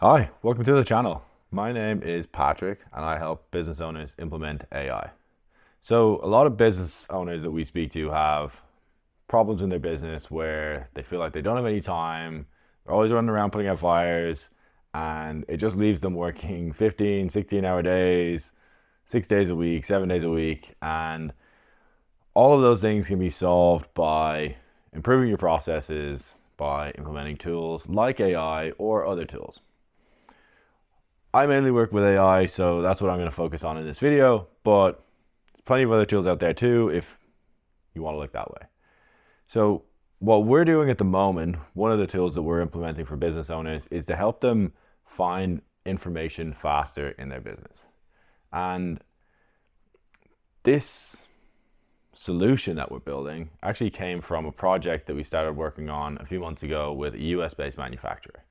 Hi, welcome to the channel. My name is Patrick and I help business owners implement AI. So, a lot of business owners that we speak to have problems in their business where they feel like they don't have any time, they're always running around putting out fires, and it just leaves them working 15, 16-hour days, 6 days a week, 7 days a week. And all of those things can be solved by improving your processes, by implementing tools like AI or other tools. I mainly work with AI, so that's what I'm going to focus on in this video, but there's plenty of other tools out there too if you want to look that way. So what we're doing at the moment, one of the tools that we're implementing for business owners is to help them find information faster in their business. And this solution that we're building actually came from a project that we started working on a few months ago with a US-based manufacturer.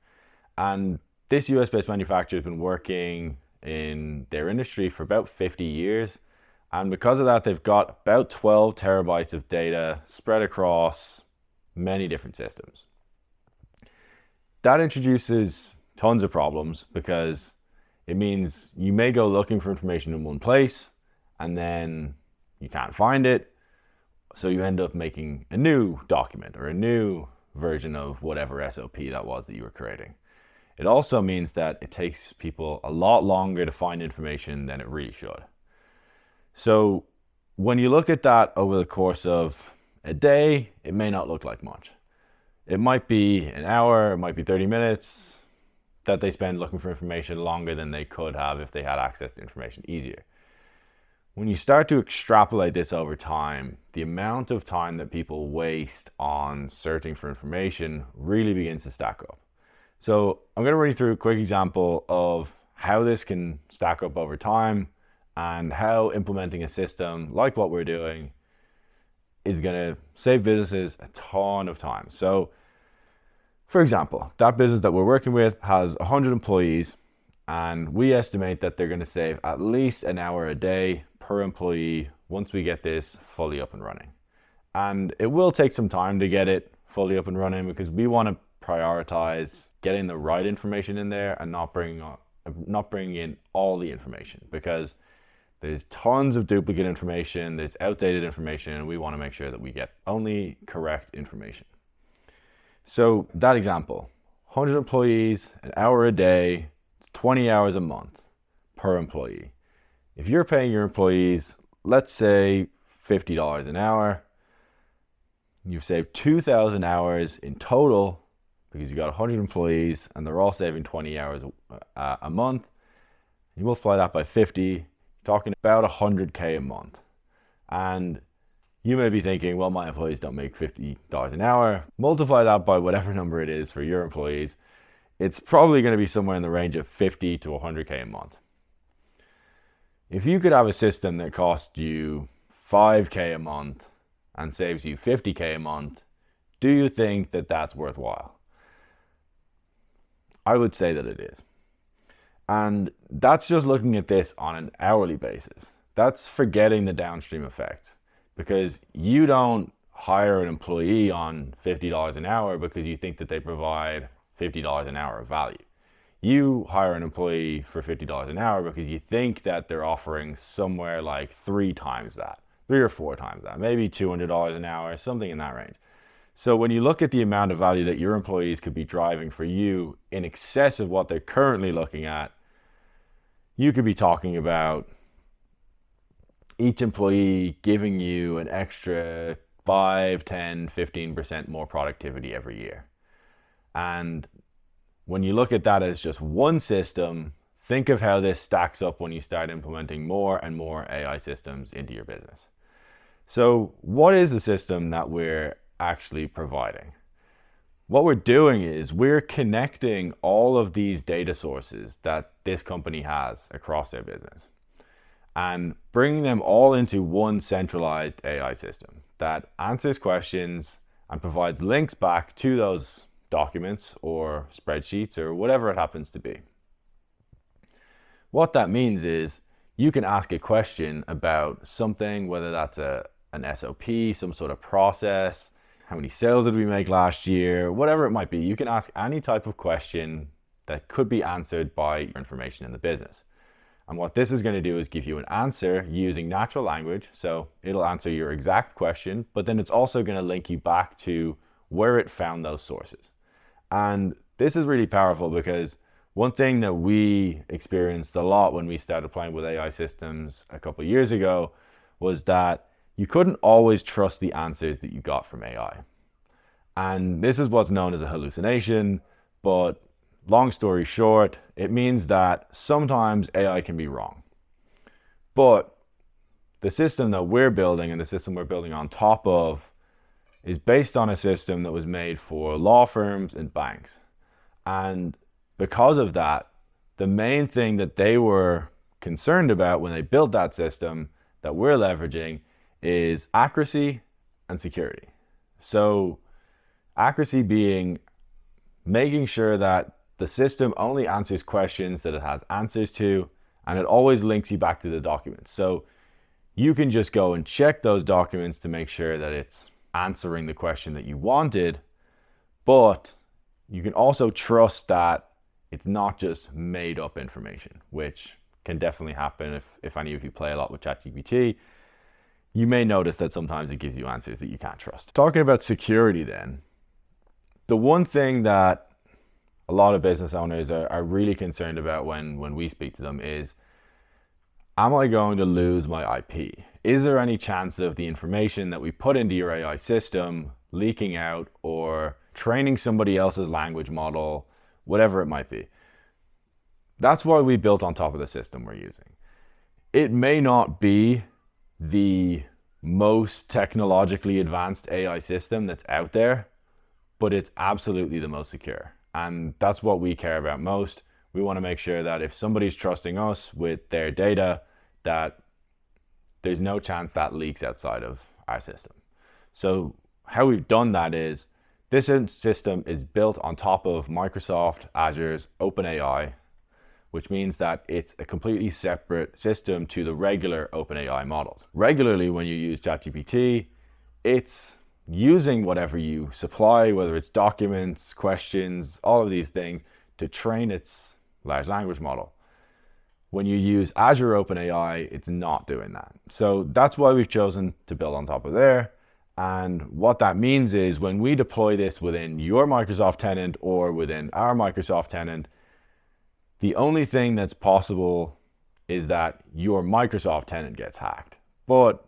And this US-based manufacturer has been working in their industry for about 50 years. And because of that, they've got about 12 terabytes of data spread across many different systems. That introduces tons of problems because it means you may go looking for information in one place and then you can't find it. So you end up making a new document or a new version of whatever SOP that was that you were creating. It also means that it takes people a lot longer to find information than it really should. So when you look at that over the course of a day, it may not look like much. It might be an hour, it might be 30 minutes that they spend looking for information longer than they could have if they had access to information easier. When you start to extrapolate this over time, the amount of time that people waste on searching for information really begins to stack up. So I'm going to run you through a quick example of how this can stack up over time and how implementing a system like what we're doing is going to save businesses a ton of time. So for example, that business that we're working with has 100 employees and we estimate that they're going to save at least an hour a day per employee once we get this fully up and running. And it will take some time to get it fully up and running because we want to prioritize getting the right information in there and not bringing in all the information because there's tons of duplicate information, there's outdated information, and we want to make sure that we get only correct information. So that example, 100 employees, an hour a day, 20 hours a month per employee. If you're paying your employees, let's say $50 an hour, you've saved 2,000 hours in total because you got 100 employees and they're all saving 20 hours a month. You multiply that by 50, you're talking about 100K a month. And you may be thinking, well, my employees don't make $50 an hour. Multiply that by whatever number it is for your employees. It's probably going to be somewhere in the range of 50 to 100K a month. If you could have a system that costs you 5K a month and saves you 50K a month, do you think that that's worthwhile? I would say that it is. And that's just looking at this on an hourly basis. That's forgetting the downstream effects because you don't hire an employee on $50 an hour because you think that they provide $50 an hour of value. You hire an employee for $50 an hour because you think that they're offering somewhere like 3 times that, 3 or 4 times that, maybe $200 an hour, something in that range. So when you look at the amount of value that your employees could be driving for you in excess of what they're currently looking at, you could be talking about each employee giving you an extra 5, 10, 15% more productivity every year. And when you look at that as just one system, think of how this stacks up when you start implementing more and more AI systems into your business. So what is the system that we're actually providing? What we're doing is we're connecting all of these data sources that this company has across their business and bringing them all into one centralized AI system that answers questions and provides links back to those documents or spreadsheets or whatever it happens to be. What that means is you can ask a question about something, whether that's an SOP, some sort of process, how many sales did we make last year, whatever it might be. You can ask any type of question that could be answered by information in the business. And what this is going to do is give you an answer using natural language. So it'll answer your exact question, but then it's also going to link you back to where it found those sources. And this is really powerful because one thing that we experienced a lot when we started playing with AI systems a couple of years ago was that you couldn't always trust the answers that you got from AI. And this is what's known as a hallucination, but long story short, it means that sometimes AI can be wrong. But the system that we're building and the system we're building on top of is based on a system that was made for law firms and banks. And because of that, the main thing that they were concerned about when they built that system that we're leveraging is accuracy and security. So accuracy being making sure that the system only answers questions that it has answers to, and it always links you back to the documents. So you can just go and check those documents to make sure that it's answering the question that you wanted, but you can also trust that it's not just made up information, which can definitely happen if any of you play a lot with ChatGPT. You may notice that sometimes it gives you answers that you can't trust. Talking about security then, the one thing that a lot of business owners are really concerned about when we speak to them is, am I going to lose my IP? Is there any chance of the information that we put into your AI system leaking out or training somebody else's language model, whatever it might be? That's why we built on top of the system we're using. It may not be the most technologically advanced AI system that's out there, but it's absolutely the most secure. And that's what we care about most. We want to make sure that if somebody's trusting us with their data, that there's no chance that leaks outside of our system. So how we've done that is, this system is built on top of Microsoft Azure's OpenAI, which means that it's a completely separate system to the regular OpenAI models. Regularly, when you use ChatGPT, it's using whatever you supply, whether it's documents, questions, all of these things, to train its large language model. When you use Azure OpenAI, it's not doing that. So that's why we've chosen to build on top of there. And what that means is when we deploy this within your Microsoft tenant or within our Microsoft tenant, the only thing that's possible is that your Microsoft tenant gets hacked. But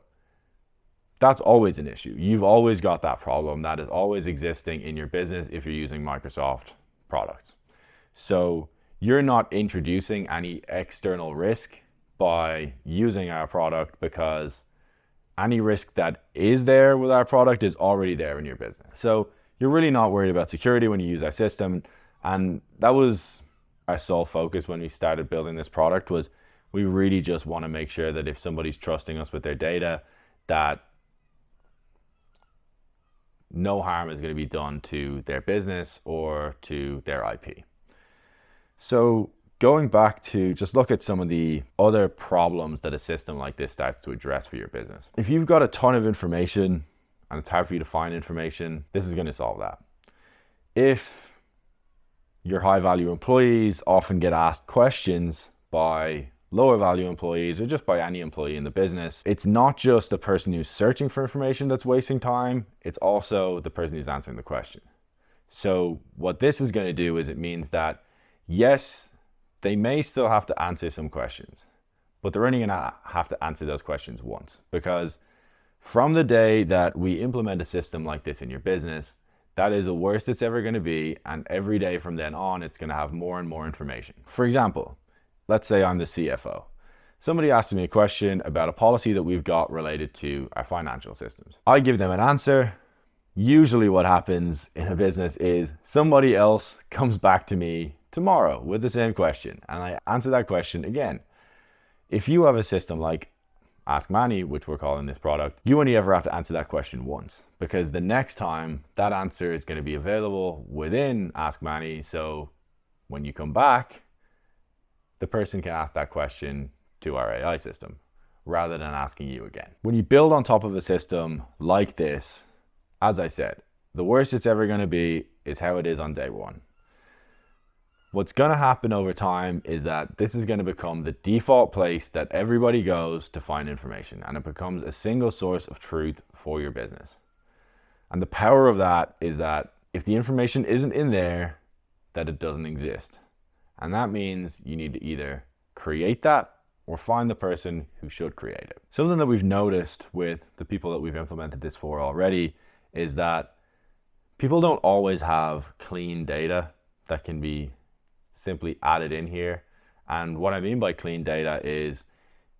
that's always an issue. You've always got that problem. That is always existing in your business if you're using Microsoft products. So you're not introducing any external risk by using our product, because any risk that is there with our product is already there in your business. So you're really not worried about security when you use our system. And that was our sole focus when we started building this product, was we really just want to make sure that if somebody's trusting us with their data, that no harm is going to be done to their business or to their IP. So going back to just look at some of the other problems that a system like this starts to address for your business. If you've got a ton of information and it's hard for you to find information, this is going to solve that. If your high value employees often get asked questions by lower value employees or just by any employee in the business, it's not just the person who's searching for information that's wasting time, it's also the person who's answering the question. So what this is going to do is it means that, yes, they may still have to answer some questions, but they're only going to have to answer those questions once, because from the day that we implement a system like this in your business, that is the worst it's ever going to be, and every day from then on, it's going to have more and more information. For example, let's say I'm the CFO. Somebody asks me a question about a policy that we've got related to our financial systems. I give them an answer. Usually what happens in a business is somebody else comes back to me tomorrow with the same question, and I answer that question again. If you have a system like Ask Manny, which we're calling this product, you only ever have to answer that question once, because the next time that answer is going to be available within Ask Manny. So when you come back, the person can ask that question to our AI system rather than asking you again. When you build on top of a system like this, as I said, the worst it's ever going to be is how it is on day one. What's going to happen over time is that this is going to become the default place that everybody goes to find information, and it becomes a single source of truth for your business. And the power of that is that if the information isn't in there, that it doesn't exist. And that means you need to either create that or find the person who should create it. Something that we've noticed with the people that we've implemented this for already is that people don't always have clean data that can be simply added in here. And what I mean by clean data is,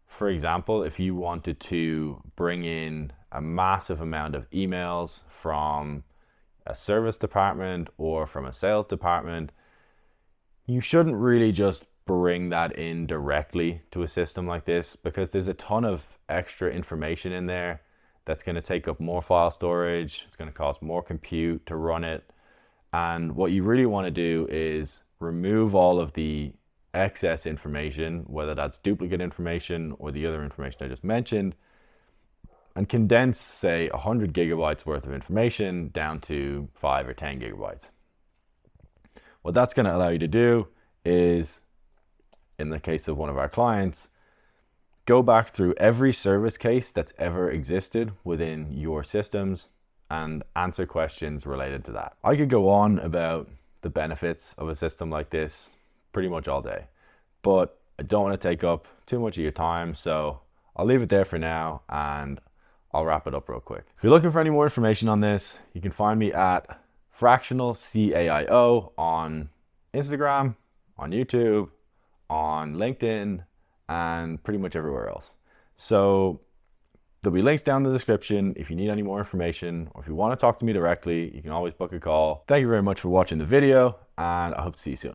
for example, if you wanted to bring in a massive amount of emails from a service department or from a sales department, you shouldn't really just bring that in directly to a system like this, because there's a ton of extra information in there that's going to take up more file storage. It's going to cost more compute to run it. And what you really want to do is remove all of the excess information, whether that's duplicate information or the other information I just mentioned, and condense, say, 100 gigabytes worth of information down to 5 or 10 gigabytes. What that's going to allow you to do is, in the case of one of our clients, go back through every service case that's ever existed within your systems and answer questions related to that. I could go on about the benefits of a system like this pretty much all day, but I don't want to take up too much of your time, so I'll leave it there for now and I'll wrap it up real quick. If you're looking for any more information on this, you can find me at Fractional CAIO on Instagram, on YouTube, on LinkedIn, and pretty much everywhere else. So there'll be links down in the description if you need any more information, or if you want to talk to me directly, you can always book a call. Thank you very much for watching the video, and I hope to see you soon.